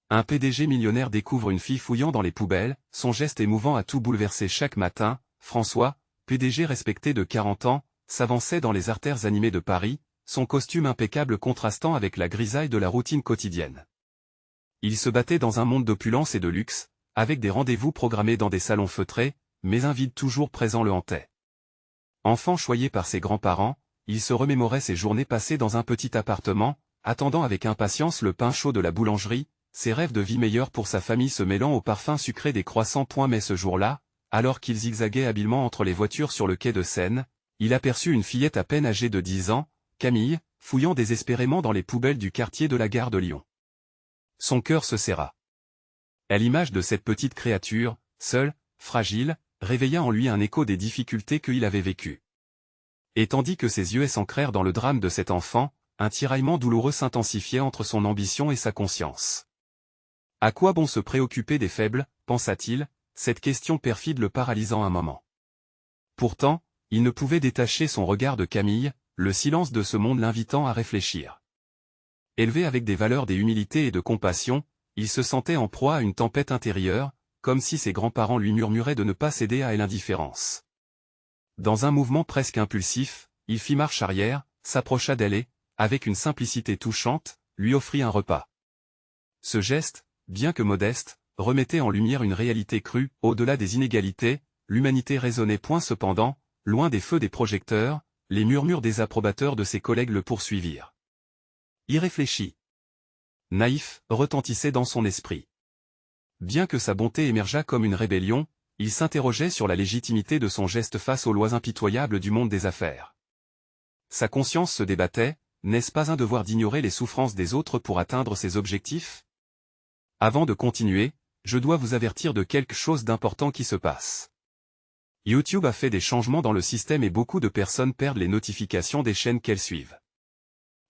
Un PDG millionnaire découvre une fille fouillant dans les poubelles, son geste émouvant a tout bouleversé chaque matin. François, PDG respecté de 40 ans, s'avançait dans les artères animées de Paris, son costume impeccable contrastant avec la grisaille de la routine quotidienne. Il se battait dans un monde d'opulence et de luxe, avec des rendez-vous programmés dans des salons feutrés, mais un vide toujours présent le hantait. Enfant choyé par ses grands-parents, il se remémorait ses journées passées dans un petit appartement, attendant avec impatience le pain chaud de la boulangerie, ses rêves de vie meilleure pour sa famille se mêlant au parfum sucré des croissants. Mais ce jour-là, alors qu'il zigzaguait habilement entre les voitures sur le quai de Seine, il aperçut une fillette à peine âgée de 10 ans, Camille, fouillant désespérément dans les poubelles du quartier de la gare de Lyon. Son cœur se serra. À l'image de cette petite créature, seule, fragile, réveilla en lui un écho des difficultés qu'il avait vécues. Et tandis que ses yeux s'ancrèrent dans le drame de cet enfant, un tiraillement douloureux s'intensifiait entre son ambition et sa conscience. À quoi bon se préoccuper des faibles, pensa-t-il, cette question perfide le paralysant un moment. Pourtant, il ne pouvait détacher son regard de Camille, le silence de ce monde l'invitant à réfléchir. Élevé avec des valeurs d'humilité et de compassion, il se sentait en proie à une tempête intérieure, comme si ses grands-parents lui murmuraient de ne pas céder à l'indifférence. Dans un mouvement presque impulsif, il fit marche arrière, s'approcha d'elle et, avec une simplicité touchante, lui offrit un repas. Ce geste, bien que modeste, remettait en lumière une réalité crue. Au-delà des inégalités, l'humanité résonnait point cependant, loin des feux des projecteurs, les murmures désapprobateurs de ses collègues le poursuivirent. Irréfléchi, naïf, retentissait dans son esprit. Bien que sa bonté émergeât comme une rébellion, il s'interrogeait sur la légitimité de son geste face aux lois impitoyables du monde des affaires. Sa conscience se débattait, n'est-ce pas un devoir d'ignorer les souffrances des autres pour atteindre ses objectifs? Avant de continuer, je dois vous avertir de quelque chose d'important qui se passe. YouTube a fait des changements dans le système et beaucoup de personnes perdent les notifications des chaînes qu'elles suivent.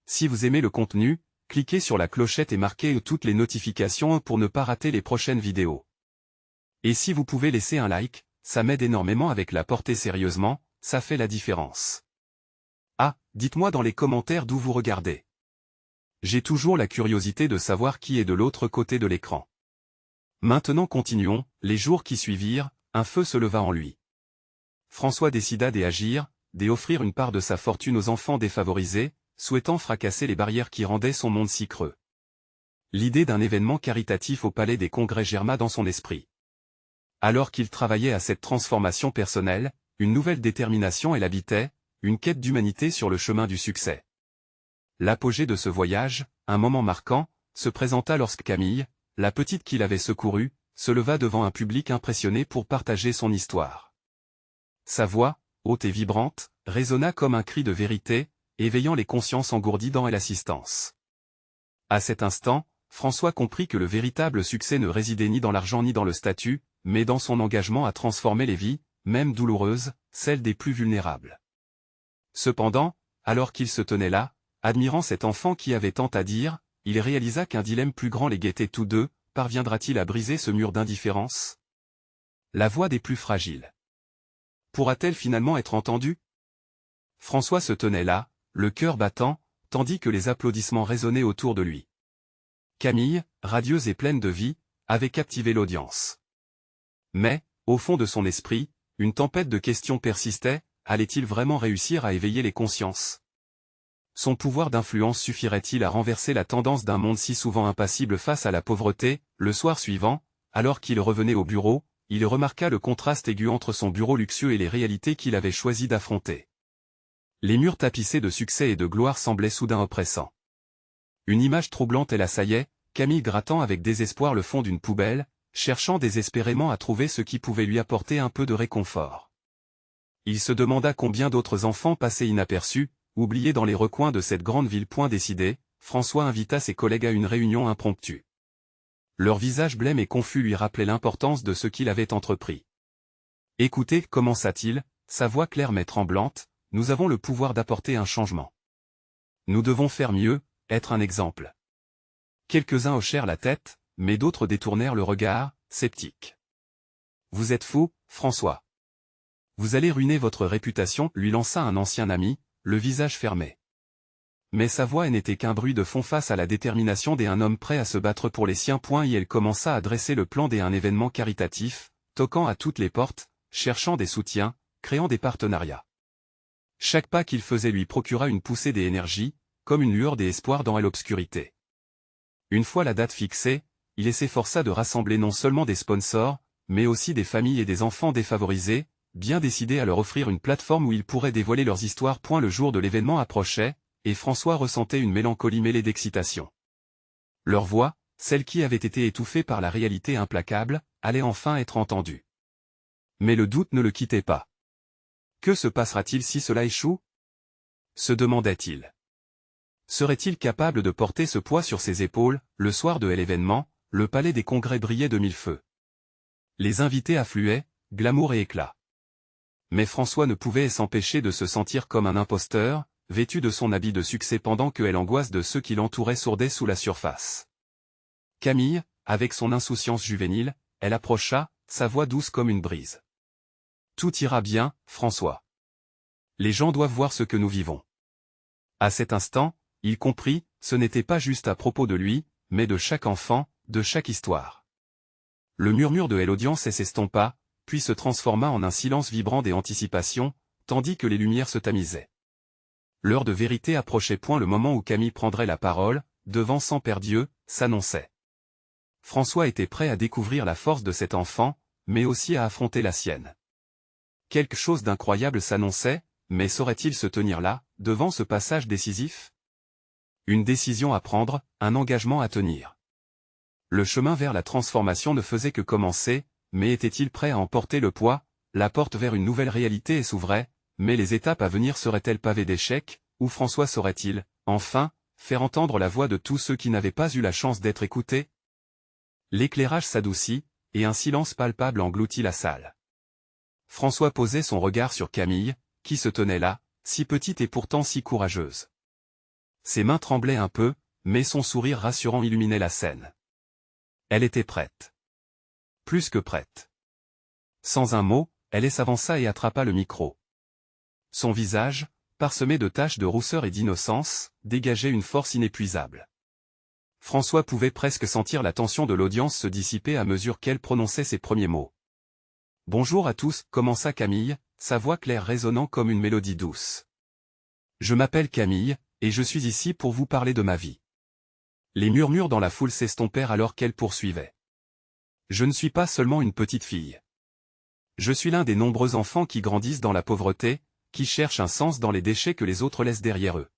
Si vous aimez le contenu, cliquez sur la clochette et marquez toutes les notifications pour ne pas rater les prochaines vidéos. Et si vous pouvez laisser un like, ça m'aide énormément avec la portée sérieusement, ça fait la différence. Ah, dites-moi dans les commentaires d'où vous regardez. J'ai toujours la curiosité de savoir qui est de l'autre côté de l'écran. Maintenant continuons, les jours qui suivirent, un feu se leva en lui. François décida d'agir, d'offrir une part de sa fortune aux enfants défavorisés, souhaitant fracasser les barrières qui rendaient son monde si creux. L'idée d'un événement caritatif au Palais des Congrès germa dans son esprit. Alors qu'il travaillait à cette transformation personnelle, une nouvelle détermination l'habitait, une quête d'humanité sur le chemin du succès. L'apogée de ce voyage, un moment marquant, se présenta lorsque Camille, la petite qu'il avait secourue, se leva devant un public impressionné pour partager son histoire. Sa voix, haute et vibrante, résonna comme un cri de vérité, éveillant les consciences engourdies dans l'assistance. À cet instant, François comprit que le véritable succès ne résidait ni dans l'argent ni dans le statut, mais dans son engagement à transformer les vies, même douloureuses, celles des plus vulnérables. Cependant, alors qu'il se tenait là, admirant cet enfant qui avait tant à dire, il réalisa qu'un dilemme plus grand les guettait tous deux. Parviendra-t-il à briser ce mur d'indifférence? La voix des plus fragiles. Pourra-t-elle finalement être entendue? François se tenait là, le cœur battant, tandis que les applaudissements résonnaient autour de lui. Camille, radieuse et pleine de vie, avait captivé l'audience. Mais, au fond de son esprit, une tempête de questions persistait. Allait-il vraiment réussir à éveiller les consciences? Son pouvoir d'influence suffirait-il à renverser la tendance d'un monde si souvent impassible face à la pauvreté? Le soir suivant, alors qu'il revenait au bureau, il remarqua le contraste aigu entre son bureau luxueux et les réalités qu'il avait choisi d'affronter. Les murs tapissés de succès et de gloire semblaient soudain oppressants. Une image troublante l'assaillait, Camille grattant avec désespoir le fond d'une poubelle, cherchant désespérément à trouver ce qui pouvait lui apporter un peu de réconfort. Il se demanda combien d'autres enfants passaient inaperçus, oubliés dans les recoins de cette grande ville. Décidé, François invita ses collègues à une réunion impromptue. Leur visage blême et confus lui rappelaient l'importance de ce qu'il avait entrepris. « Écoutez, commença-t-il, sa voix claire mais tremblante, nous avons le pouvoir d'apporter un changement. Nous devons faire mieux, être un exemple. » Quelques-uns hochèrent la tête, mais d'autres détournèrent le regard, sceptiques. « Vous êtes fou, François. Vous allez ruiner votre réputation, lui lança un ancien ami, le visage fermé. Mais sa voix n'était qu'un bruit de fond face à la détermination d'un homme prêt à se battre pour les siens. Et elle commença à dresser le plan d'un événement caritatif, toquant à toutes les portes, cherchant des soutiens, créant des partenariats. Chaque pas qu'il faisait lui procura une poussée d'énergie, comme une lueur d'espoir dans l'obscurité. Une fois la date fixée, il s'efforça de rassembler non seulement des sponsors, mais aussi des familles et des enfants défavorisés, bien décidés à leur offrir une plateforme où ils pourraient dévoiler leurs histoires. Le jour de l'événement approchait, et François ressentait une mélancolie mêlée d'excitation. Leur voix, celle qui avait été étouffée par la réalité implacable, allait enfin être entendue. Mais le doute ne le quittait pas. Que se passera-t-il si cela échoue? Se demandait-il. Serait-il capable de porter ce poids sur ses épaules? Le soir de l'événement, le palais des congrès brillait de mille feux. Les invités affluaient, glamour et éclat. Mais François ne pouvait s'empêcher de se sentir comme un imposteur, vêtu de son habit de succès pendant que l'angoisse de ceux qui l'entouraient sourdait sous la surface. Camille, avec son insouciance juvénile, elle approcha, sa voix douce comme une brise. Tout ira bien, François. Les gens doivent voir ce que nous vivons. À cet instant, il comprit, ce n'était pas juste à propos de lui, mais de chaque enfant, de chaque histoire. Le murmure de l'audience s'estompa, puis se transforma en un silence vibrant des anticipations, tandis que les lumières se tamisaient. L'heure de vérité approchait. Le moment où Camille prendrait la parole, devant sans père Dieu, s'annonçait. François était prêt à découvrir la force de cet enfant, mais aussi à affronter la sienne. Quelque chose d'incroyable s'annonçait, mais saurait-il se tenir là, devant ce passage décisif? Une décision à prendre, un engagement à tenir. Le chemin vers la transformation ne faisait que commencer, mais était-il prêt à emporter le poids? La porte vers une nouvelle réalité s'ouvrait, mais les étapes à venir seraient-elles pavées d'échecs, ou François saurait-il, enfin, faire entendre la voix de tous ceux qui n'avaient pas eu la chance d'être écoutés? L'éclairage s'adoucit, et un silence palpable engloutit la salle. François posait son regard sur Camille, qui se tenait là, si petite et pourtant si courageuse. Ses mains tremblaient un peu, mais son sourire rassurant illuminait la scène. Elle était prête. Plus que prête. Sans un mot, elle s'avança et attrapa le micro. Son visage, parsemé de taches de rousseur et d'innocence, dégageait une force inépuisable. François pouvait presque sentir la tension de l'audience se dissiper à mesure qu'elle prononçait ses premiers mots. « Bonjour à tous », commença Camille, sa voix claire résonnant comme une mélodie douce. « Je m'appelle Camille, et je suis ici pour vous parler de ma vie. » Les murmures dans la foule s'estompèrent alors qu'elle poursuivait. « Je ne suis pas seulement une petite fille. Je suis l'un des nombreux enfants qui grandissent dans la pauvreté, qui cherchent un sens dans les déchets que les autres laissent derrière eux. »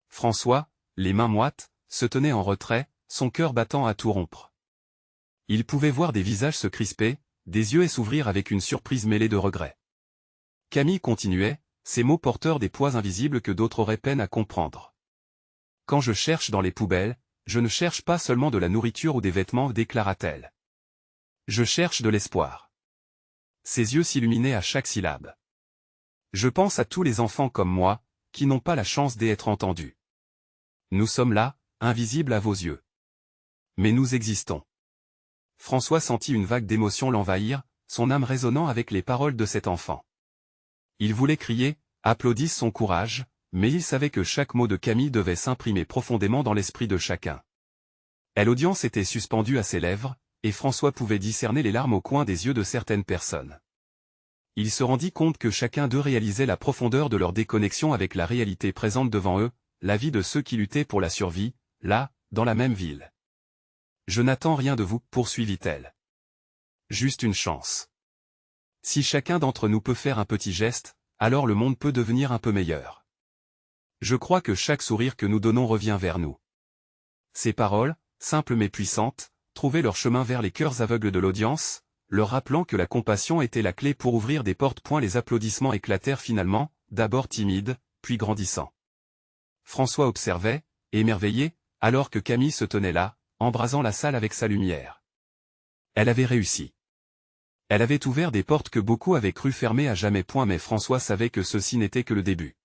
François, les mains moites, se tenait en retrait, son cœur battant à tout rompre. Il pouvait voir des visages se crisper, des yeux s'ouvrir avec une surprise mêlée de regret. Camille continuait, ces mots porteurs des poids invisibles que d'autres auraient peine à comprendre. « Quand je cherche dans les poubelles, je ne cherche pas seulement de la nourriture ou des vêtements, déclara-t-elle. Je cherche de l'espoir. » Ses yeux s'illuminaient à chaque syllabe. « Je pense à tous les enfants comme moi, qui n'ont pas la chance d'être entendus. Nous sommes là, invisibles à vos yeux. Mais nous existons. » François sentit une vague d'émotion l'envahir, son âme résonnant avec les paroles de cet enfant. Il voulait crier, applaudisse son courage, mais il savait que chaque mot de Camille devait s'imprimer profondément dans l'esprit de chacun. L'audience était suspendue à ses lèvres, et François pouvait discerner les larmes au coin des yeux de certaines personnes. Il se rendit compte que chacun d'eux réalisait la profondeur de leur déconnexion avec la réalité présente devant eux, la vie de ceux qui luttaient pour la survie, là, dans la même ville. « Je n'attends rien de vous, poursuivit-elle. Juste une chance. Si chacun d'entre nous peut faire un petit geste, alors le monde peut devenir un peu meilleur. Je crois que chaque sourire que nous donnons revient vers nous. » Ces paroles, simples mais puissantes, trouvaient leur chemin vers les cœurs aveugles de l'audience, leur rappelant que la compassion était la clé pour ouvrir des portes. Les applaudissements éclatèrent finalement, d'abord timides, puis grandissants. François observait, émerveillé, alors que Camille se tenait là, embrasant la salle avec sa lumière. Elle avait réussi. Elle avait ouvert des portes que beaucoup avaient cru fermées à jamais. Mais François savait que ceci n'était que le début.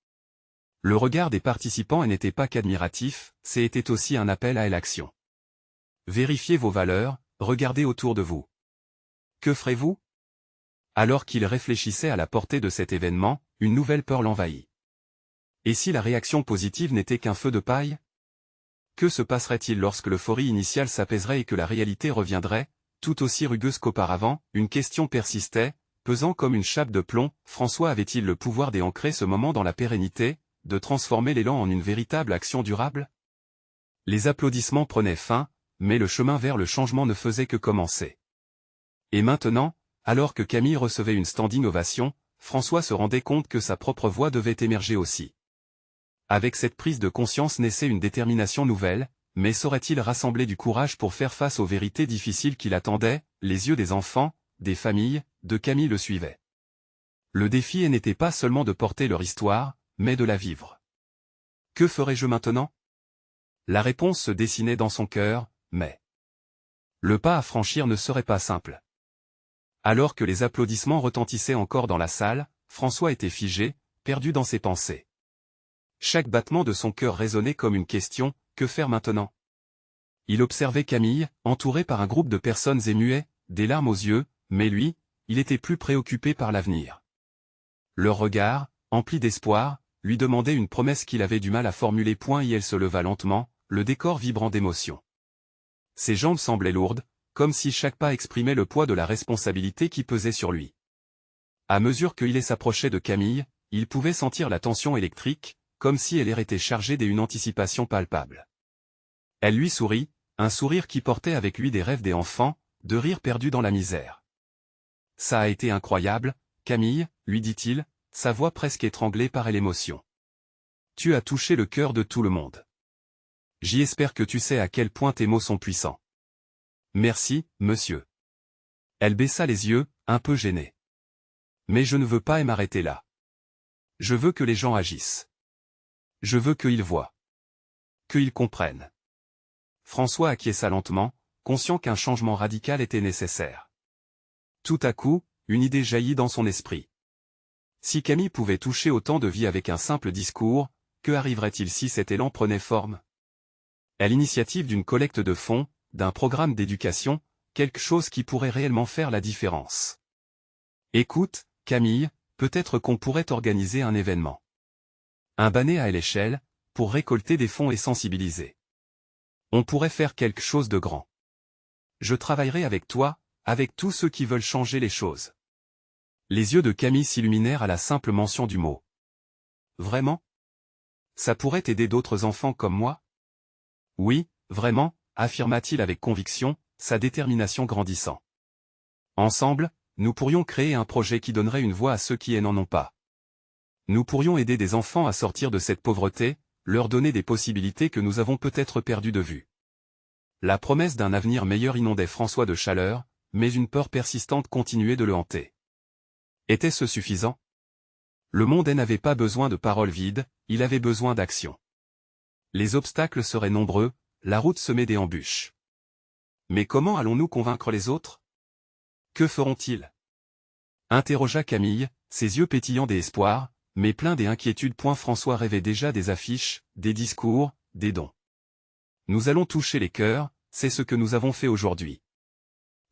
Le regard des participants n'était pas qu'admiratif, c'était aussi un appel à l'action. Vérifiez vos valeurs, regardez autour de vous. Que ferez-vous? Alors qu'il réfléchissait à la portée de cet événement, une nouvelle peur l'envahit. Et si la réaction positive n'était qu'un feu de paille? Que se passerait-il lorsque l'euphorie initiale s'apaiserait et que la réalité reviendrait, tout aussi rugueuse qu'auparavant? Une question persistait, pesant comme une chape de plomb. François avait-il le pouvoir d'ancrer ce moment dans la pérennité, de transformer l'élan en une véritable action durable? Les applaudissements prenaient fin, mais le chemin vers le changement ne faisait que commencer. Et maintenant, alors que Camille recevait une standing ovation, François se rendait compte que sa propre voix devait émerger aussi. Avec cette prise de conscience naissait une détermination nouvelle, mais saurait-il rassembler du courage pour faire face aux vérités difficiles qui l'attendaient? Les yeux des enfants, des familles, de Camille le suivaient. Le défi n'était pas seulement de porter leur histoire, mais de la vivre. Que ferais-je maintenant? La réponse se dessinait dans son cœur, mais le pas à franchir ne serait pas simple. Alors que les applaudissements retentissaient encore dans la salle, François était figé, perdu dans ses pensées. Chaque battement de son cœur résonnait comme une question, que faire maintenant? Il observait Camille, entourée par un groupe de personnes et muet, des larmes aux yeux, mais lui, il était plus préoccupé par l'avenir. Leur regard, empli d'espoir, lui demandait une promesse qu'il avait du mal à formuler. Et elle se leva lentement, le décor vibrant d'émotion. Ses jambes semblaient lourdes, comme si chaque pas exprimait le poids de la responsabilité qui pesait sur lui. À mesure qu'il s'approchait de Camille, il pouvait sentir la tension électrique, comme si elle était chargée d'une anticipation palpable. Elle lui sourit, un sourire qui portait avec lui des rêves des enfants, de rire perdu dans la misère. « Ça a été incroyable, Camille, » lui dit-il, sa voix presque étranglée par l'émotion. « Tu as touché le cœur de tout le monde. J'y espère que tu sais à quel point tes mots sont puissants. » « Merci, monsieur. » Elle baissa les yeux, un peu gênée. « Mais je ne veux pas m'arrêter là. Je veux que les gens agissent. Je veux qu'ils voient. Qu'ils comprennent. » François acquiesça lentement, conscient qu'un changement radical était nécessaire. Tout à coup, une idée jaillit dans son esprit. Si Camille pouvait toucher autant de vie avec un simple discours, que arriverait-il si cet élan prenait forme? À l'initiative d'une collecte de fonds, d'un programme d'éducation, quelque chose qui pourrait réellement faire la différence. Écoute, Camille, peut-être qu'on pourrait organiser un événement. Un banner à l'échelle, pour récolter des fonds et sensibiliser. On pourrait faire quelque chose de grand. Je travaillerai avec toi, avec tous ceux qui veulent changer les choses. Les yeux de Camille s'illuminèrent à la simple mention du mot. Vraiment? Ça pourrait aider d'autres enfants comme moi? Oui, vraiment, affirma-t-il avec conviction, sa détermination grandissant. Ensemble, nous pourrions créer un projet qui donnerait une voix à ceux qui n'en ont pas. Nous pourrions aider des enfants à sortir de cette pauvreté, leur donner des possibilités que nous avons peut-être perdues de vue. La promesse d'un avenir meilleur inondait François de chaleur, mais une peur persistante continuait de le hanter. Était-ce suffisant? Le monde n'avait pas besoin de paroles vides, il avait besoin d'action. Les obstacles seraient nombreux, la route semée d'embûches. Mais comment allons-nous convaincre les autres? Que feront-ils? Interrogea Camille, ses yeux pétillants d'espoir, mais pleins d'inquiétude. François rêvait déjà des affiches, des discours, des dons. Nous allons toucher les cœurs, c'est ce que nous avons fait aujourd'hui.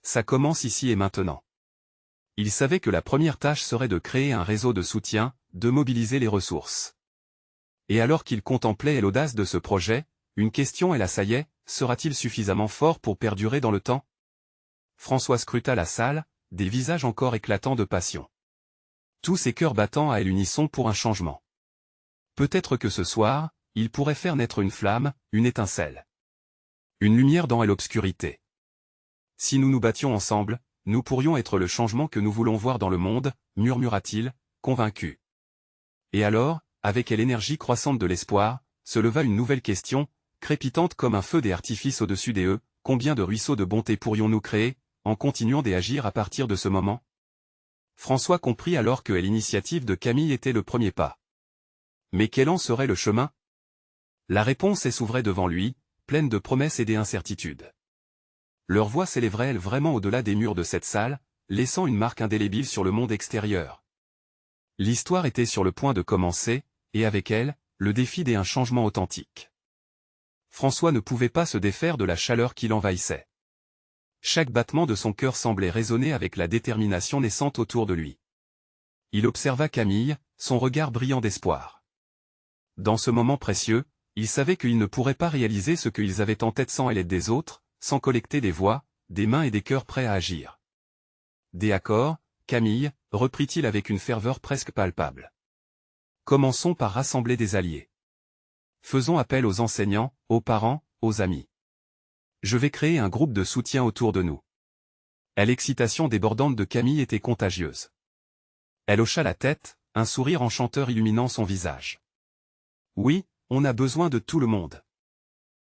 Ça commence ici et maintenant. Il savait que la première tâche serait de créer un réseau de soutien, de mobiliser les ressources. Et alors qu'il contemplait l'audace de ce projet, une question l'assaillait, sera-t-il suffisamment fort pour perdurer dans le temps? François scruta la salle, des visages encore éclatants de passion. Tous ces cœurs battant à l'unisson pour un changement. Peut-être que ce soir, il pourrait faire naître une flamme, une étincelle. Une lumière dans l'obscurité. Si nous nous battions ensemble, nous pourrions être le changement que nous voulons voir dans le monde, murmura-t-il, convaincu. Et alors, avec l'énergie croissante de l'espoir, se leva une nouvelle question, crépitante comme un feu d'artifice au-dessus des eux, combien de ruisseaux de bonté pourrions-nous créer, en continuant d'agir à partir de ce moment? François comprit alors que l'initiative de Camille était le premier pas. Mais quel en serait le chemin? La réponse s'ouvrait devant lui, pleine de promesses et d'incertitudes. Leur voix s'élèverait vraiment au-delà des murs de cette salle, laissant une marque indélébile sur le monde extérieur. L'histoire était sur le point de commencer, et avec elle, le défi d'un changement authentique. François ne pouvait pas se défaire de la chaleur qui l'envahissait. Chaque battement de son cœur semblait résonner avec la détermination naissante autour de lui. Il observa Camille, son regard brillant d'espoir. Dans ce moment précieux, il savait qu'il ne pourrait pas réaliser ce qu'ils avaient en tête sans l'aide des autres, sans collecter des voix, des mains et des cœurs prêts à agir. D'accord, Camille, reprit-il avec une ferveur presque palpable. Commençons par rassembler des alliés. Faisons appel aux enseignants, aux parents, aux amis. Je vais créer un groupe de soutien autour de nous. L'excitation débordante de Camille était contagieuse. Elle hocha la tête, un sourire enchanteur illuminant son visage. Oui, on a besoin de tout le monde.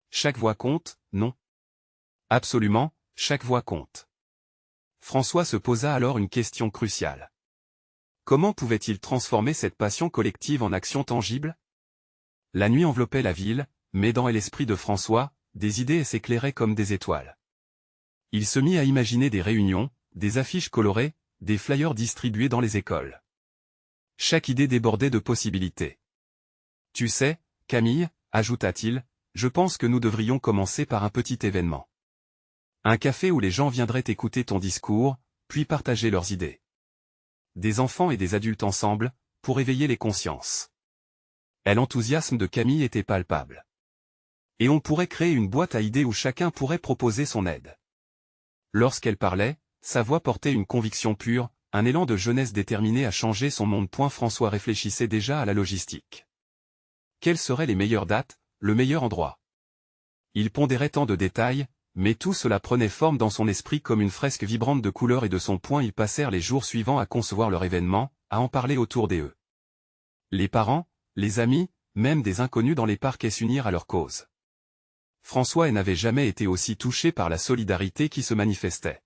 Chaque voix compte, non? Absolument, chaque voix compte. François se posa alors une question cruciale. Comment pouvait-il transformer cette passion collective en action tangible? La nuit enveloppait la ville, mais dans l'esprit de François, des idées s'éclairaient comme des étoiles. Il se mit à imaginer des réunions, des affiches colorées, des flyers distribués dans les écoles. Chaque idée débordait de possibilités. Tu sais, Camille, ajouta-t-il, je pense que nous devrions commencer par un petit événement. Un café où les gens viendraient écouter ton discours, puis partager leurs idées. Des enfants et des adultes ensemble, pour éveiller les consciences. L'enthousiasme de Camille était palpable. Et on pourrait créer une boîte à idées où chacun pourrait proposer son aide. Lorsqu'elle parlait, sa voix portait une conviction pure, un élan de jeunesse déterminé à changer son monde. François réfléchissait déjà à la logistique. Quelles seraient les meilleures dates, le meilleur endroit? Il pondérait tant de détails, mais tout cela prenait forme dans son esprit comme une fresque vibrante de couleurs et de sons. Ils passèrent les jours suivants à concevoir leur événement, à en parler autour d'eux. Les parents, les amis, même des inconnus dans les parcs s'unirent à leur cause. François n'avait jamais été aussi touché par la solidarité qui se manifestait.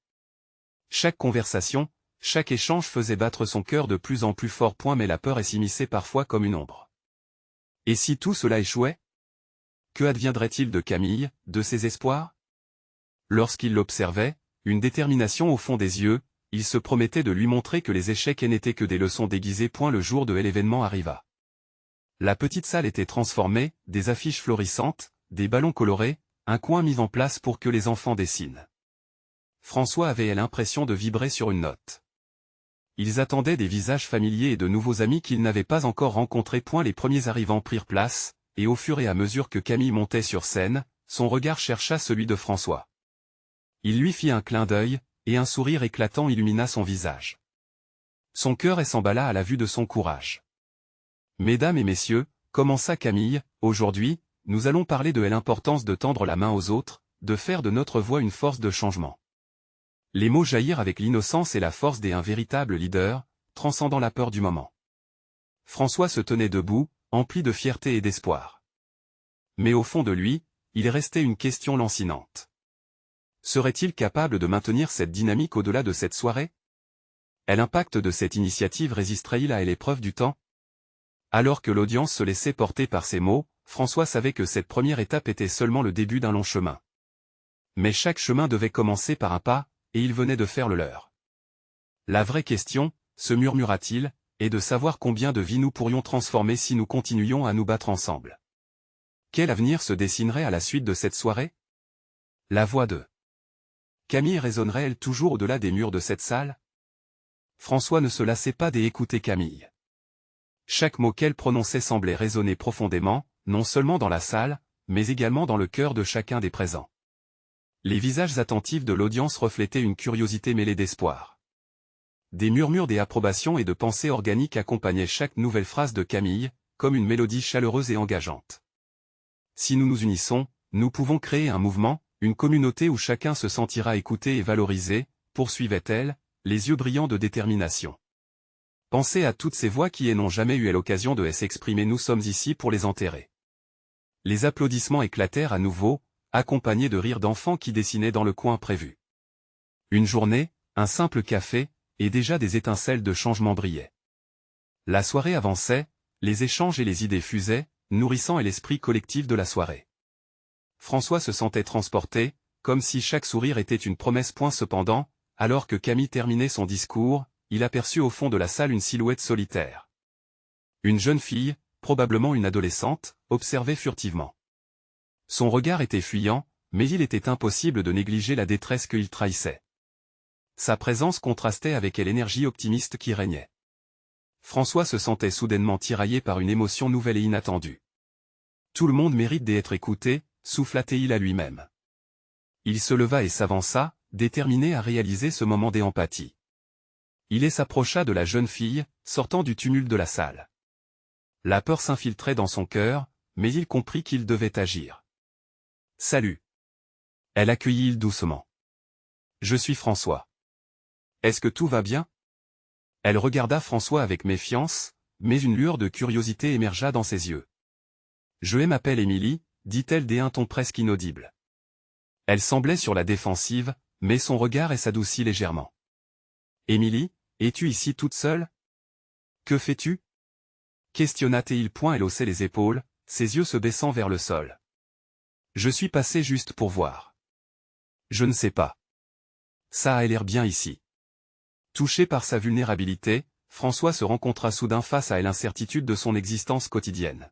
Chaque conversation, chaque échange faisait battre son cœur de plus en plus fort. Mais la peur s'immisçait parfois comme une ombre. Et si tout cela échouait? Que adviendrait-il de Camille, de ses espoirs? Lorsqu'il l'observait, une détermination au fond des yeux, il se promettait de lui montrer que les échecs n'étaient que des leçons déguisées. Le jour de l'événement arriva. La petite salle était transformée, des affiches florissantes, des ballons colorés, un coin mis en place pour que les enfants dessinent. François avait l'impression de vibrer sur une note. Ils attendaient des visages familiers et de nouveaux amis qu'ils n'avaient pas encore rencontrés. Les premiers arrivants prirent place, et au fur et à mesure que Camille montait sur scène, son regard chercha celui de François. Il lui fit un clin d'œil, et un sourire éclatant illumina son visage. Son cœur s'emballa à la vue de son courage. Mesdames et messieurs, commença Camille, aujourd'hui, nous allons parler de l'importance de tendre la main aux autres, de faire de notre voix une force de changement. Les mots jaillirent avec l'innocence et la force d'un véritable leader, transcendant la peur du moment. François se tenait debout, empli de fierté et d'espoir. Mais au fond de lui, il restait une question lancinante. Serait-il capable de maintenir cette dynamique au-delà de cette soirée? L'impact de cette initiative résisterait-il à l'épreuve du temps? Alors que l'audience se laissait porter par ces mots, François savait que cette première étape était seulement le début d'un long chemin. Mais chaque chemin devait commencer par un pas, et il venait de faire le leur. La vraie question, se murmura-t-il, est de savoir combien de vies nous pourrions transformer si nous continuions à nous battre ensemble. Quel avenir se dessinerait à la suite de cette soirée? La voix de Camille résonnerait-elle toujours au-delà des murs de cette salle? François ne se lassait pas d'écouter Camille. Chaque mot qu'elle prononçait semblait résonner profondément, non seulement dans la salle, mais également dans le cœur de chacun des présents. Les visages attentifs de l'audience reflétaient une curiosité mêlée d'espoir. Des murmures d'approbation et de pensées organiques accompagnaient chaque nouvelle phrase de Camille, comme une mélodie chaleureuse et engageante. Si nous nous unissons, nous pouvons créer un mouvement, une communauté où chacun se sentira écouté et valorisé, poursuivait-elle, les yeux brillants de détermination. Pensez à toutes ces voix qui n'ont jamais eu l'occasion de s'exprimer. Nous sommes ici pour les enterrer. Les applaudissements éclatèrent à nouveau, accompagnés de rires d'enfants qui dessinaient dans le coin prévu. Une journée, un simple café, et déjà des étincelles de changement brillaient. La soirée avançait, les échanges et les idées fusaient, nourrissant l'esprit collectif de la soirée. François se sentait transporté, comme si chaque sourire était une promesse. Cependant, alors que Camille terminait son discours, il aperçut au fond de la salle une silhouette solitaire. Une jeune fille, probablement une adolescente, observait furtivement. Son regard était fuyant, mais il était impossible de négliger la détresse qu'il trahissait. Sa présence contrastait avec l'énergie optimiste qui régnait. François se sentait soudainement tiraillé par une émotion nouvelle et inattendue. Tout le monde mérite d'être écouté, souffla-t-il à lui-même. Il se leva et s'avança, déterminé à réaliser ce moment d'empathie. Il s'approcha de la jeune fille, sortant du tumulte de la salle. La peur s'infiltrait dans son cœur, mais il comprit qu'il devait agir. « Salut !» Elle accueillit doucement. « Je suis François. Est-ce que tout va bien ?» Elle regarda François avec méfiance, mais une lueur de curiosité émergea dans ses yeux. « Je m'appelle Émilie, » dit-elle d'un ton presque inaudible. Elle semblait sur la défensive, mais son regard s'adoucit légèrement. « Émilie, es-tu ici toute seule? Que fais-tu » questionna-t-il point. Elle haussait les épaules, ses yeux se baissant vers le sol. « Je suis passé juste pour voir. »« Je ne sais pas. Ça a l'air bien ici. » Touché par sa vulnérabilité, François se rencontra soudain face à l'incertitude de son existence quotidienne.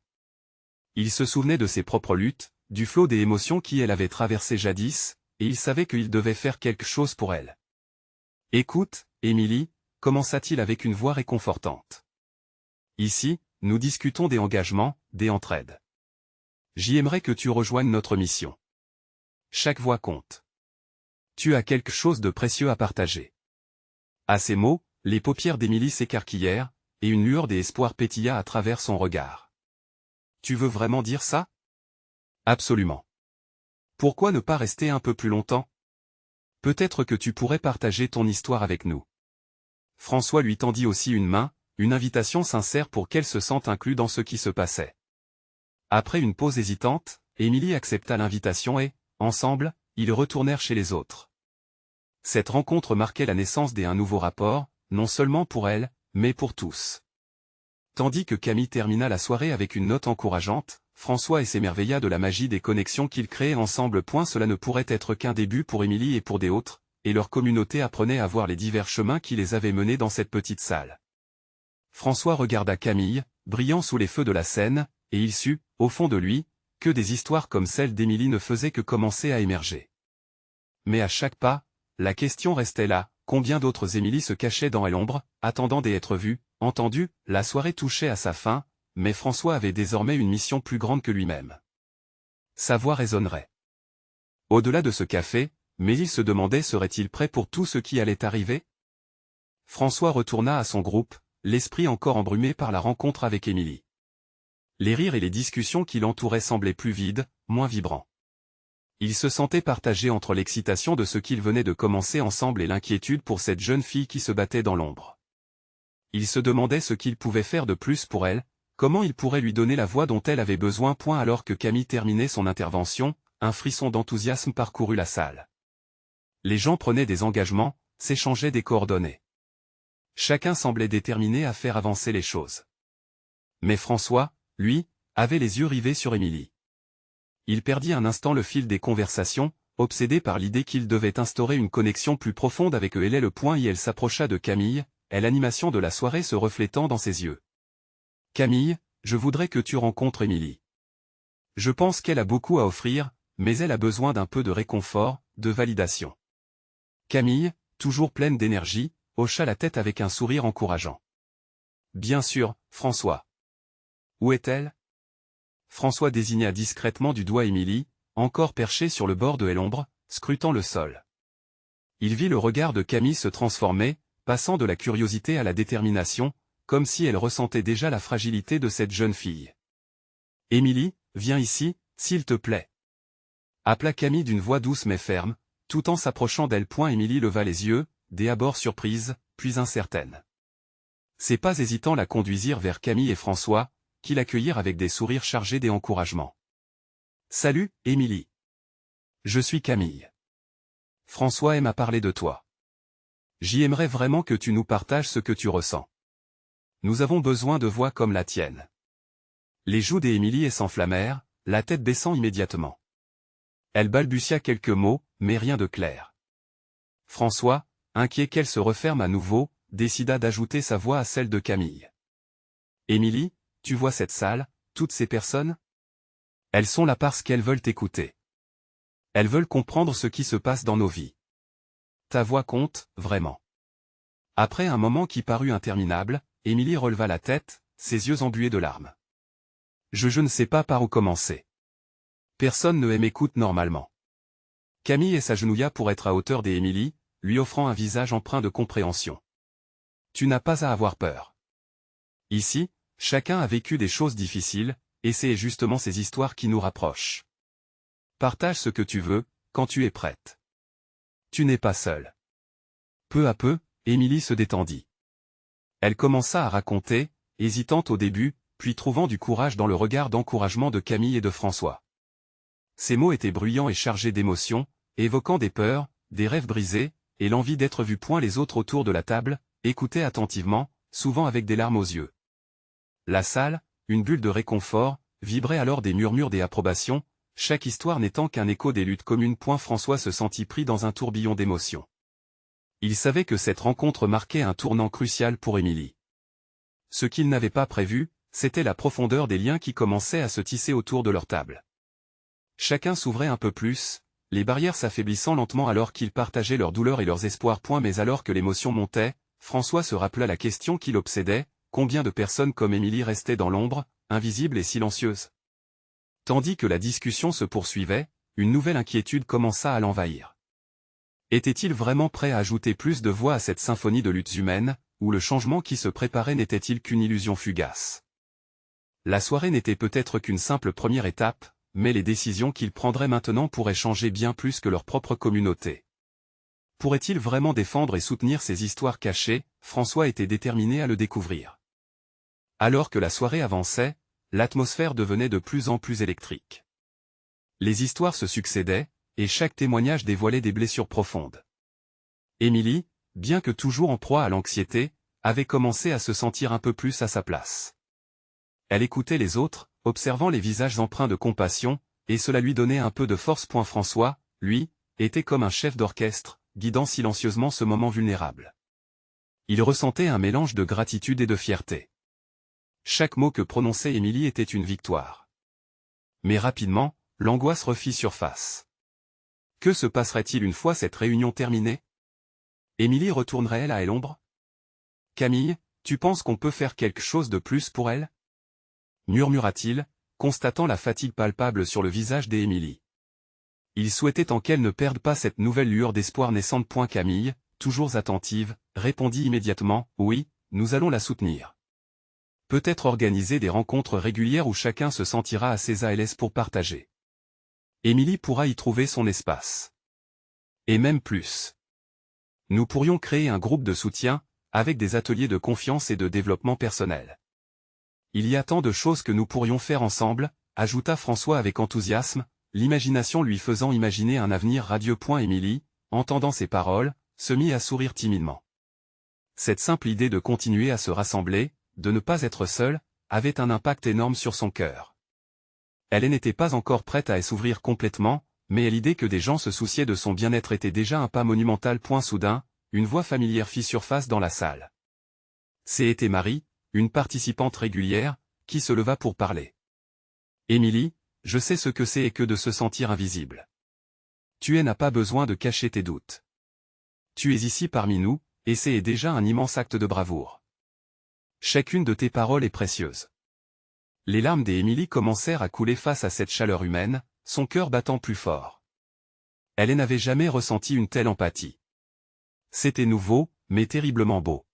Il se souvenait de ses propres luttes, du flot des émotions qui elle avait traversé jadis, et il savait qu'il devait faire quelque chose pour elle. « Écoute, Émilie, » commença-t-il avec une voix réconfortante. « Ici, nous discutons des engagements, des entraides. J'y aimerais que tu rejoignes notre mission. Chaque voix compte. Tu as quelque chose de précieux à partager. » À ces mots, les paupières d'Émilie s'écarquillèrent, et une lueur d'espoir pétilla à travers son regard. « Tu veux vraiment dire ça? » »« Absolument. Pourquoi ne pas rester un peu plus longtemps? Peut-être que tu pourrais partager ton histoire avec nous. » François lui tendit aussi une main, une invitation sincère pour qu'elle se sente inclue dans ce qui se passait. Après une pause hésitante, Émilie accepta l'invitation et, ensemble, ils retournèrent chez les autres. Cette rencontre marquait la naissance d'un nouveau rapport, non seulement pour elle, mais pour tous. Tandis que Camille termina la soirée avec une note encourageante, François s'émerveilla de la magie des connexions qu'ils créaient ensemble. Cela ne pourrait être qu'un début pour Émilie et pour des autres, et leur communauté apprenait à voir les divers chemins qui les avaient menés dans cette petite salle. François regarda Camille, brillant sous les feux de la scène, et il sut, au fond de lui, que des histoires comme celle d'Émilie ne faisaient que commencer à émerger. Mais à chaque pas, la question restait là, combien d'autres Émilie se cachaient dans l'ombre, attendant d'être vues, entendues? La soirée touchait à sa fin, mais François avait désormais une mission plus grande que lui-même. Sa voix résonnerait. Au-delà de ce café, mais il se demandait serait-il prêt pour tout ce qui allait arriver? François retourna à son groupe, l'esprit encore embrumé par la rencontre avec Émilie. Les rires et les discussions qui l'entouraient semblaient plus vides, moins vibrants. Il se sentait partagé entre l'excitation de ce qu'ils venaient de commencer ensemble et l'inquiétude pour cette jeune fille qui se battait dans l'ombre. Il se demandait ce qu'il pouvait faire de plus pour elle, comment il pourrait lui donner la voix dont elle avait besoin. Alors que Camille terminait son intervention, un frisson d'enthousiasme parcourut la salle. Les gens prenaient des engagements, s'échangeaient des coordonnées. Chacun semblait déterminé à faire avancer les choses. Mais François, lui, avait les yeux rivés sur Émilie. Il perdit un instant le fil des conversations, obsédé par l'idée qu'il devait instaurer une connexion plus profonde avec eux. Elle s'approcha de Camille, et l'animation de la soirée se reflétant dans ses yeux. « Camille, je voudrais que tu rencontres Émilie. Je pense qu'elle a beaucoup à offrir, mais elle a besoin d'un peu de réconfort, de validation. » Camille, toujours pleine d'énergie, hocha la tête avec un sourire encourageant. « Bien sûr, François. Où est-elle » François désigna discrètement du doigt Émilie, encore perchée sur le bord de l'ombre, scrutant le sol. Il vit le regard de Camille se transformer, passant de la curiosité à la détermination, comme si elle ressentait déjà la fragilité de cette jeune fille. « Émilie, viens ici, s'il te plaît. » Appela Camille d'une voix douce mais ferme, tout en s'approchant d'elle. Émilie leva les yeux, d'abord surprise, puis incertaine. Ses pas hésitants la conduisirent vers Camille et François, qui l'accueillirent avec des sourires chargés d'encouragement. « Salut, Émilie. Je suis Camille. François m'a parlé de toi. J'y aimerais vraiment que tu nous partages ce que tu ressens. Nous avons besoin de voix comme la tienne. » Les joues d'Émilie s'enflammèrent, la tête baissant immédiatement. Elle balbutia quelques mots, mais rien de clair. François, inquiet qu'elle se referme à nouveau, décida d'ajouter sa voix à celle de Camille. « Émilie, tu vois cette salle, toutes ces personnes? Elles sont là parce qu'elles veulent t'écouter. Elles veulent comprendre ce qui se passe dans nos vies. Ta voix compte, vraiment. » Après un moment qui parut interminable, Émilie releva la tête, ses yeux embués de larmes. Je ne sais pas par où commencer. Personne ne m'écoute normalement. Camille s'agenouilla pour être à hauteur d'Émilie, lui offrant un visage empreint de compréhension. Tu n'as pas à avoir peur. Ici, chacun a vécu des choses difficiles, et c'est justement ces histoires qui nous rapprochent. Partage ce que tu veux, quand tu es prête. Tu n'es pas seule. Peu à peu, Émilie se détendit. Elle commença à raconter, hésitante au début, puis trouvant du courage dans le regard d'encouragement de Camille et de François. Ces mots étaient bruyants et chargés d'émotions, évoquant des peurs, des rêves brisés, et l'envie d'être vu. Les autres autour de la table écoutaient attentivement, souvent avec des larmes aux yeux. La salle, une bulle de réconfort, vibrait alors des murmures d'approbation, chaque histoire n'étant qu'un écho des luttes communes. François se sentit pris dans un tourbillon d'émotions. Il savait que cette rencontre marquait un tournant crucial pour Émilie. Ce qu'il n'avait pas prévu, c'était la profondeur des liens qui commençaient à se tisser autour de leur table. Chacun s'ouvrait un peu plus, les barrières s'affaiblissant lentement alors qu'ils partageaient leurs douleurs et leurs espoirs. Mais alors que l'émotion montait, François se rappela la question qui l'obsédait, combien de personnes comme Émilie restaient dans l'ombre, invisibles et silencieuses? Tandis que la discussion se poursuivait, une nouvelle inquiétude commença à l'envahir. Était-il vraiment prêt à ajouter plus de voix à cette symphonie de luttes humaines, ou le changement qui se préparait n'était-il qu'une illusion fugace? La soirée n'était peut-être qu'une simple première étape, mais les décisions qu'il prendrait maintenant pourraient changer bien plus que leur propre communauté. Pourrait-il vraiment défendre et soutenir ces histoires cachées? François était déterminé à le découvrir. Alors que la soirée avançait, l'atmosphère devenait de plus en plus électrique. Les histoires se succédaient, et chaque témoignage dévoilait des blessures profondes. Émilie, bien que toujours en proie à l'anxiété, avait commencé à se sentir un peu plus à sa place. Elle écoutait les autres, observant les visages empreints de compassion, et cela lui donnait un peu de force. François, lui, était comme un chef d'orchestre, guidant silencieusement ce moment vulnérable. Il ressentait un mélange de gratitude et de fierté. Chaque mot que prononçait Émilie était une victoire. Mais rapidement, l'angoisse refit surface. Que se passerait-il une fois cette réunion terminée? Émilie retournerait-elle à l'ombre? Camille, tu penses qu'on peut faire quelque chose de plus pour elle? Murmura-t-il, constatant la fatigue palpable sur le visage d'Émilie. Il souhaitait tant qu'elle ne perde pas cette nouvelle lueur d'espoir naissante. Camille, toujours attentive, répondit immédiatement, oui, nous allons la soutenir. Peut-être organiser des rencontres régulières où chacun se sentira assez à l'aise pour partager. Émilie pourra y trouver son espace. Et même plus. Nous pourrions créer un groupe de soutien, avec des ateliers de confiance et de développement personnel. Il y a tant de choses que nous pourrions faire ensemble, ajouta François avec enthousiasme, l'imagination lui faisant imaginer un avenir radieux. Émilie, entendant ces paroles, se mit à sourire timidement. Cette simple idée de continuer à se rassembler, de ne pas être seule, avait un impact énorme sur son cœur. Elle n'était pas encore prête à s'ouvrir complètement, mais l'idée que des gens se souciaient de son bien-être était déjà un pas monumental. Soudain, une voix familière fit surface dans la salle. C'était Marie, une participante régulière, qui se leva pour parler. Émilie, je sais ce que c'est et que de se sentir invisible. Tu n'as pas besoin de cacher tes doutes. Tu es ici parmi nous, et c'est déjà un immense acte de bravoure. Chacune de tes paroles est précieuse. Les larmes d'Émilie commencèrent à couler face à cette chaleur humaine, son cœur battant plus fort. Elle n'avait jamais ressenti une telle empathie. C'était nouveau, mais terriblement beau.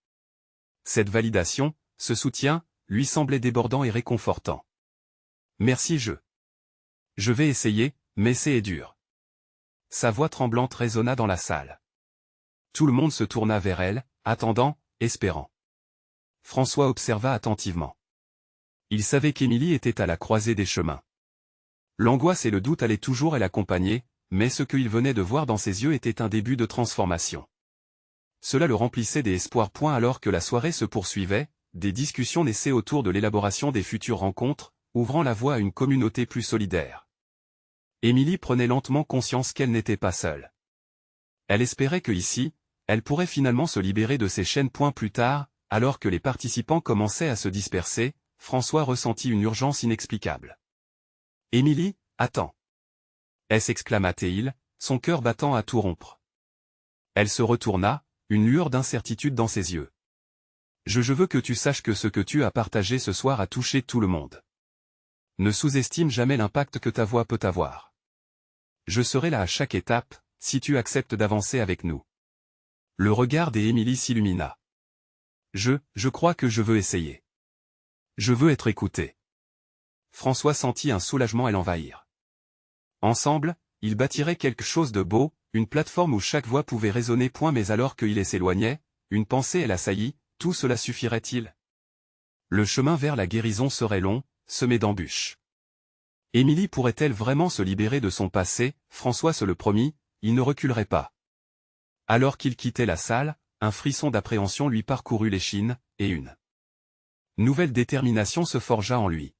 Cette validation, ce soutien, lui semblait débordant et réconfortant. Merci Je vais essayer, mais c'est dur. Sa voix tremblante résonna dans la salle. Tout le monde se tourna vers elle, attendant, espérant. François observa attentivement. Il savait qu'Émilie était à la croisée des chemins. L'angoisse et le doute allaient toujours l'accompagner, mais ce qu'il venait de voir dans ses yeux était un début de transformation. Cela le remplissait d'espoir. Alors que la soirée se poursuivait, des discussions naissaient autour de l'élaboration des futures rencontres, ouvrant la voie à une communauté plus solidaire. Émilie prenait lentement conscience qu'elle n'était pas seule. Elle espérait que ici, elle pourrait finalement se libérer de ses chaînes. Plus tard, alors que les participants commençaient à se disperser, François ressentit une urgence inexplicable. « Émilie, attends !» s'exclama-t-il, son cœur battant à tout rompre. Elle se retourna, une lueur d'incertitude dans ses yeux. « Je veux que tu saches que ce que tu as partagé ce soir a touché tout le monde. Ne sous-estime jamais l'impact que ta voix peut avoir. Je serai là à chaque étape, si tu acceptes d'avancer avec nous. Le regard d'Émilie s'illumina. Je crois que je veux essayer. Je veux être écouté. François sentit un soulagement l'envahir. Ensemble, ils bâtiraient quelque chose de beau, une plateforme où chaque voix pouvait résonner. Mais alors qu'il s'éloignait, une pensée l'assaillit, tout cela suffirait-il? Le chemin vers la guérison serait long, semé d'embûches. Émilie pourrait-elle vraiment se libérer de son passé? François se le promit, il ne reculerait pas. Alors qu'il quittait la salle, un frisson d'appréhension lui parcourut l'échine, et une nouvelle détermination se forgea en lui.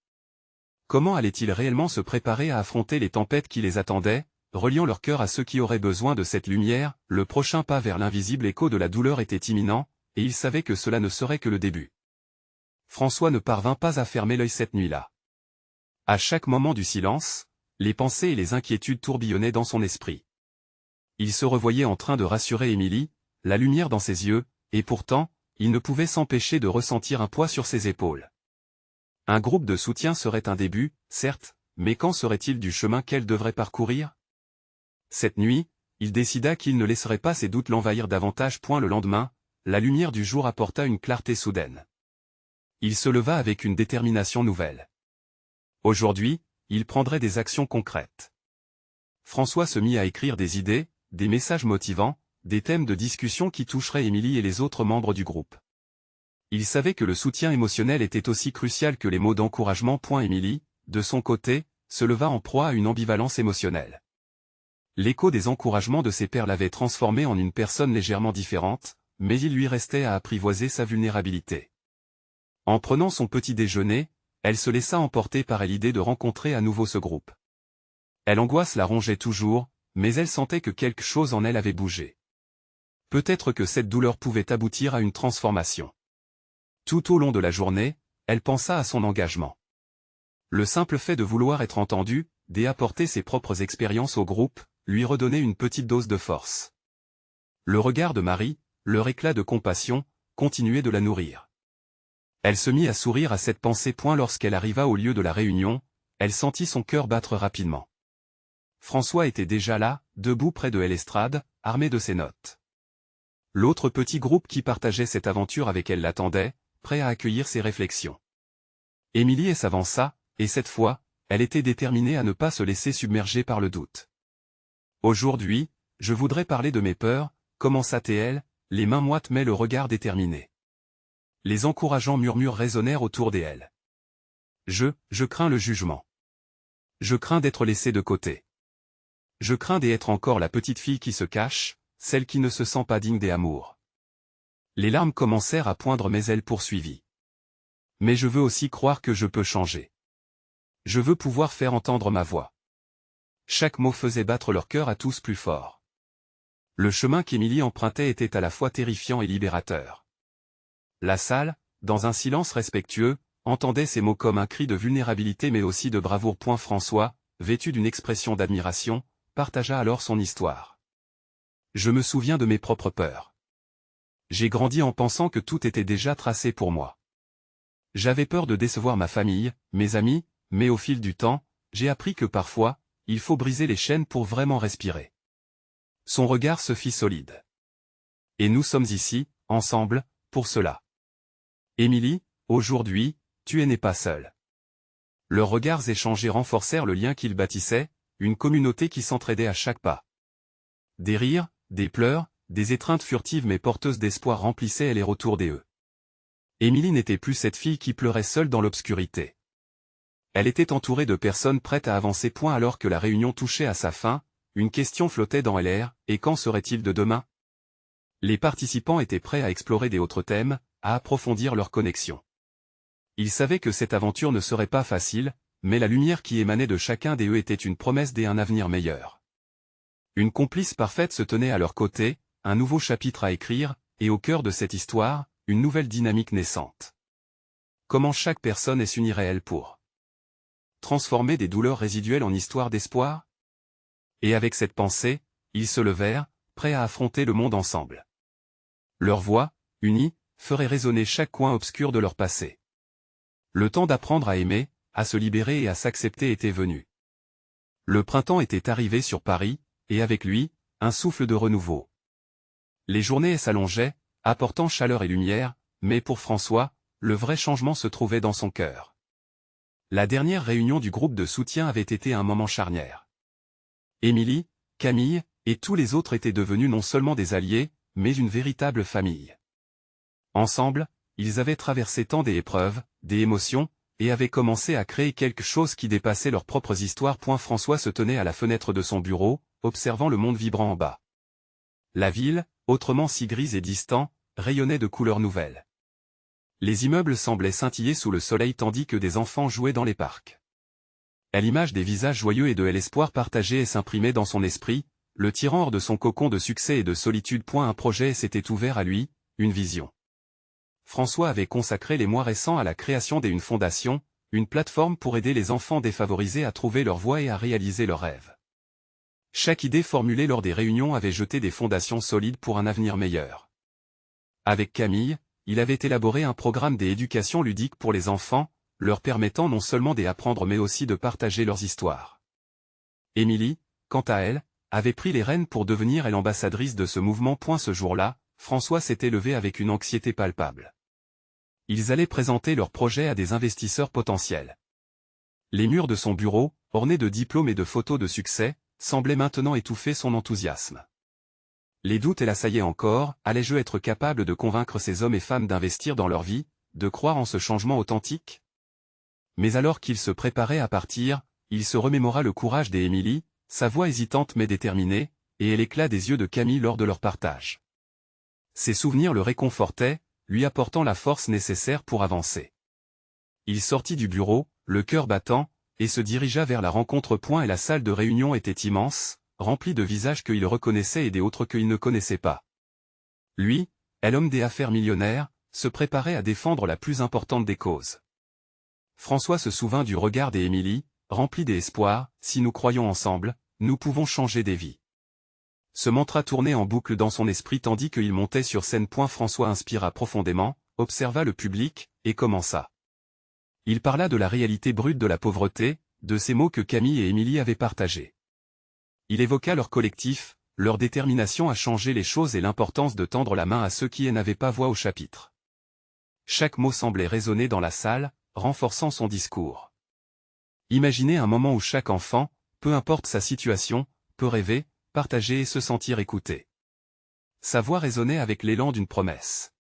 Comment allait-il réellement se préparer à affronter les tempêtes qui les attendaient, reliant leur cœur à ceux qui auraient besoin de cette lumière? Le prochain pas vers l'invisible écho de la douleur était imminent, et il savait que cela ne serait que le début. François ne parvint pas à fermer l'œil cette nuit-là. À chaque moment du silence, les pensées et les inquiétudes tourbillonnaient dans son esprit. Il se revoyait en train de rassurer Émilie, la lumière dans ses yeux, et pourtant, il ne pouvait s'empêcher de ressentir un poids sur ses épaules. Un groupe de soutien serait un début, certes, mais qu'en serait-il du chemin qu'elle devrait parcourir? Cette nuit, il décida qu'il ne laisserait pas ses doutes l'envahir davantage. Le lendemain, la lumière du jour apporta une clarté soudaine. Il se leva avec une détermination nouvelle. Aujourd'hui, il prendrait des actions concrètes. François se mit à écrire des idées, des messages motivants, des thèmes de discussion qui toucheraient Émilie et les autres membres du groupe. Il savait que le soutien émotionnel était aussi crucial que les mots d'encouragement. Émilie, de son côté, se leva en proie à une ambivalence émotionnelle. L'écho des encouragements de ses pairs l'avait transformée en une personne légèrement différente, mais il lui restait à apprivoiser sa vulnérabilité. En prenant son petit déjeuner, elle se laissa emporter par l'idée de rencontrer à nouveau ce groupe. L'angoisse la rongeait toujours, mais elle sentait que quelque chose en elle avait bougé. Peut-être que cette douleur pouvait aboutir à une transformation. Tout au long de la journée, elle pensa à son engagement. Le simple fait de vouloir être entendue, d'apporter ses propres expériences au groupe, lui redonnait une petite dose de force. Le regard de Marie, leur éclat de compassion, continuait de la nourrir. Elle se mit à sourire à cette pensée. Lorsqu'elle arriva au lieu de la réunion, elle sentit son cœur battre rapidement. François était déjà là, debout près de l'estrade, armé de ses notes. L'autre petit groupe qui partageait cette aventure avec elle l'attendait, prêt à accueillir ses réflexions. Émilie s'avança, et cette fois, elle était déterminée à ne pas se laisser submerger par le doute. Aujourd'hui, je voudrais parler de mes peurs, commença-t-elle, les mains moites mais le regard déterminé. Les encourageants murmures résonnèrent autour d'elle. Je crains le jugement. Je crains d'être laissée de côté. Je crains d'être encore la petite fille qui se cache, celle qui ne se sent pas digne d'amour. Les larmes commencèrent à poindre mais elle poursuivit. Mais je veux aussi croire que je peux changer. Je veux pouvoir faire entendre ma voix. Chaque mot faisait battre leur cœur à tous plus fort. Le chemin qu'Émilie empruntait était à la fois terrifiant et libérateur. La salle, dans un silence respectueux, entendait ces mots comme un cri de vulnérabilité mais aussi de bravoure. François, vêtu d'une expression d'admiration, partagea alors son histoire. Je me souviens de mes propres peurs. J'ai grandi en pensant que tout était déjà tracé pour moi. J'avais peur de décevoir ma famille, mes amis, mais au fil du temps, j'ai appris que parfois, il faut briser les chaînes pour vraiment respirer. Son regard se fit solide. Et nous sommes ici, ensemble, pour cela. Émilie, aujourd'hui, tu n'es pas seule. Leurs regards échangés renforcèrent le lien qu'ils bâtissaient, une communauté qui s'entraidait à chaque pas. Des rires, des pleurs, des étreintes furtives mais porteuses d'espoir remplissaient les retours des eux. Émilie n'était plus cette fille qui pleurait seule dans l'obscurité. Elle était entourée de personnes prêtes à avancer. Alors que la réunion touchait à sa fin, une question flottait dans l'air, et qu'en serait-il de demain? Les participants étaient prêts à explorer des autres thèmes, à approfondir leur connexion. Ils savaient que cette aventure ne serait pas facile, mais la lumière qui émanait de chacun d'eux était une promesse d'un avenir meilleur. Une complice parfaite se tenait à leur côté, un nouveau chapitre à écrire, et au cœur de cette histoire, une nouvelle dynamique naissante. Comment chaque personne s'unirait-elle pour transformer des douleurs résiduelles en histoire d'espoir? Et avec cette pensée, ils se levèrent, prêts à affronter le monde ensemble. Leurs voix, unies, feraient résonner chaque coin obscur de leur passé. Le temps d'apprendre à aimer, à se libérer et à s'accepter était venu. Le printemps était arrivé sur Paris, et avec lui, un souffle de renouveau. Les journées s'allongeaient, apportant chaleur et lumière, mais pour François, le vrai changement se trouvait dans son cœur. La dernière réunion du groupe de soutien avait été un moment charnière. Émilie, Camille, et tous les autres étaient devenus non seulement des alliés, mais une véritable famille. Ensemble, ils avaient traversé tant d'épreuves, des émotions, et avaient commencé à créer quelque chose qui dépassait leurs propres histoires. François se tenait à la fenêtre de son bureau, observant le monde vibrant en bas. La ville, autrement si grise et distant, rayonnait de couleurs nouvelles. Les immeubles semblaient scintiller sous le soleil tandis que des enfants jouaient dans les parcs. À l'image des visages joyeux et de l'espoir partagé et s'imprimait dans son esprit, le tirant hors de son cocon de succès et de solitude. Un projet s'était ouvert à lui, une vision. François avait consacré les mois récents à la création d'une fondation, une plateforme pour aider les enfants défavorisés à trouver leur voie et à réaliser leurs rêves. Chaque idée formulée lors des réunions avait jeté des fondations solides pour un avenir meilleur. Avec Camille, il avait élaboré un programme d'éducation ludique pour les enfants, leur permettant non seulement d'apprendre mais aussi de partager leurs histoires. Émilie, quant à elle, avait pris les rênes pour devenir l'ambassadrice de ce mouvement. Ce jour-là, François s'était levé avec une anxiété palpable. Ils allaient présenter leur projet à des investisseurs potentiels. Les murs de son bureau, ornés de diplômes et de photos de succès, semblaient maintenant étouffer son enthousiasme. Les doutes l'assaillaient encore, allais-je être capable de convaincre ces hommes et femmes d'investir dans leur vie, de croire en ce changement authentique? Mais alors qu'il se préparait à partir, il se remémora le courage d'Émilie, sa voix hésitante mais déterminée, et l'éclat des yeux de Camille lors de leur partage. Ces souvenirs le réconfortaient, lui apportant la force nécessaire pour avancer. Il sortit du bureau, le cœur battant, et se dirigea vers la rencontre. Et la salle de réunion était immense, remplie de visages qu'il reconnaissait et d'autres qu'il ne connaissait pas. Lui, l'homme des affaires millionnaire, se préparait à défendre la plus importante des causes. François se souvint du regard d'Émilie, rempli d'espoir. Si nous croyons ensemble, nous pouvons changer des vies. Ce mantra tournait en boucle dans son esprit tandis qu'il montait sur scène. François inspira profondément, observa le public, et commença. Il parla de la réalité brute de la pauvreté, de ces mots que Camille et Émilie avaient partagés. Il évoqua leur collectif, leur détermination à changer les choses et l'importance de tendre la main à ceux qui n'avaient pas voix au chapitre. Chaque mot semblait résonner dans la salle, renforçant son discours. Imaginez un moment où chaque enfant, peu importe sa situation, peut rêver, partager et se sentir écouté. Sa voix résonnait avec l'élan d'une promesse.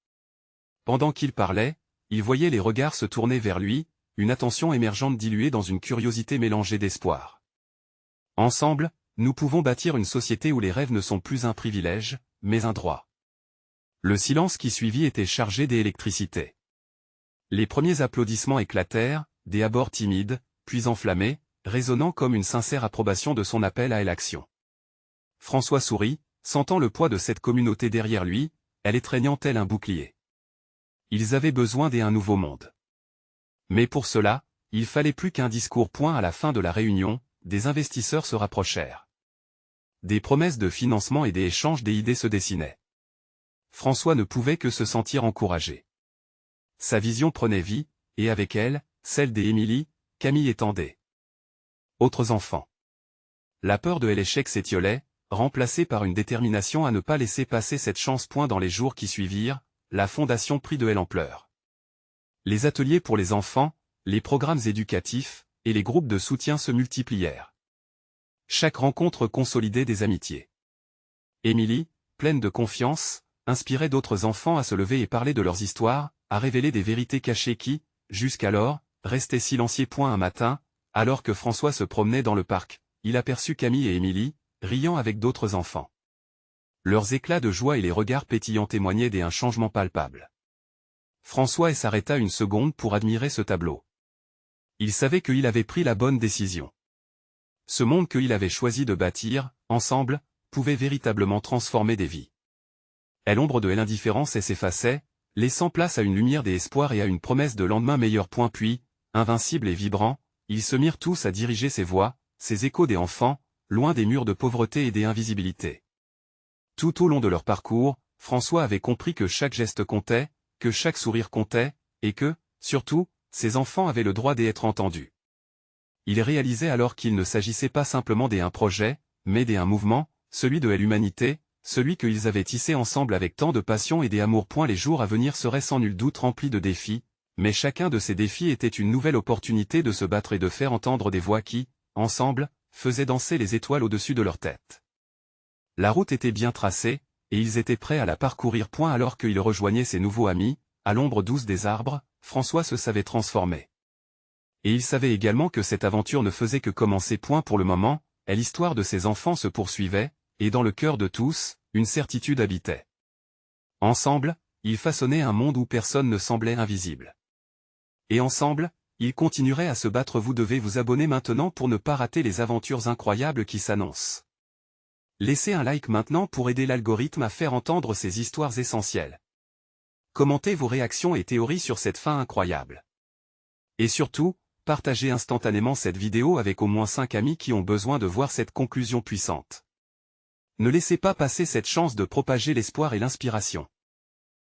Pendant qu'il parlait, il voyait les regards se tourner vers lui, une attention émergente diluée dans une curiosité mélangée d'espoir. Ensemble, nous pouvons bâtir une société où les rêves ne sont plus un privilège, mais un droit. Le silence qui suivit était chargé d'électricité. Les premiers applaudissements éclatèrent, des abords timides, puis enflammés, résonnant comme une sincère approbation de son appel à l'action. François sourit, sentant le poids de cette communauté derrière lui, elle étreignant tel un bouclier. Ils avaient besoin d'un nouveau monde. Mais pour cela, il fallait plus qu'un discours. À la fin de la réunion, des investisseurs se rapprochèrent. Des promesses de financement et des échanges d'idées se dessinaient. François ne pouvait que se sentir encouragé. Sa vision prenait vie, et avec elle, celle d'Émilie, Camille et tant autres enfants. La peur de l'échec s'étiolait, remplacée par une détermination à ne pas laisser passer cette chance. Dans les jours qui suivirent, la fondation prit de l'ampleur. Les ateliers pour les enfants, les programmes éducatifs, et les groupes de soutien se multiplièrent. Chaque rencontre consolidait des amitiés. Émilie, pleine de confiance, inspirait d'autres enfants à se lever et parler de leurs histoires, à révéler des vérités cachées qui, jusqu'alors, restaient silencieuses. Un matin, alors que François se promenait dans le parc, il aperçut Camille et Émilie, riant avec d'autres enfants. Leurs éclats de joie et les regards pétillants témoignaient d'un changement palpable. François s'arrêta une seconde pour admirer ce tableau. Il savait qu'il avait pris la bonne décision. Ce monde qu'il avait choisi de bâtir, ensemble, pouvait véritablement transformer des vies. L'ombre de l'indifférence s'effaçait, laissant place à une lumière d'espoir et à une promesse de lendemain meilleur. Puis, invincibles et vibrants, ils se mirent tous à diriger ces voix, ces échos des enfants, loin des murs de pauvreté et des invisibilités. Tout au long de leur parcours, François avait compris que chaque geste comptait, que chaque sourire comptait, et que, surtout, ces enfants avaient le droit d'être entendus. Ils réalisaient alors qu'il ne s'agissait pas simplement d'un projet, mais d'un mouvement, celui de l'humanité, celui qu'ils avaient tissé ensemble avec tant de passion et d'amour. Les jours à venir seraient sans nul doute remplis de défis, mais chacun de ces défis était une nouvelle opportunité de se battre et de faire entendre des voix qui, ensemble, faisaient danser les étoiles au-dessus de leur tête. La route était bien tracée, et ils étaient prêts à la parcourir. Alors qu'ils rejoignaient ses nouveaux amis, à l'ombre douce des arbres, François se savait transformé. Et il savait également que cette aventure ne faisait que commencer. Pour le moment, et l'histoire de ses enfants se poursuivait, et dans le cœur de tous, une certitude habitait. Ensemble, ils façonnaient un monde où personne ne semblait invisible. Et ensemble, ils continueraient à se battre. Vous devez vous abonner maintenant pour ne pas rater les aventures incroyables qui s'annoncent. Laissez un like maintenant pour aider l'algorithme à faire entendre ces histoires essentielles. Commentez vos réactions et théories sur cette fin incroyable. Et surtout, partagez instantanément cette vidéo avec au moins 5 amis qui ont besoin de voir cette conclusion puissante. Ne laissez pas passer cette chance de propager l'espoir et l'inspiration.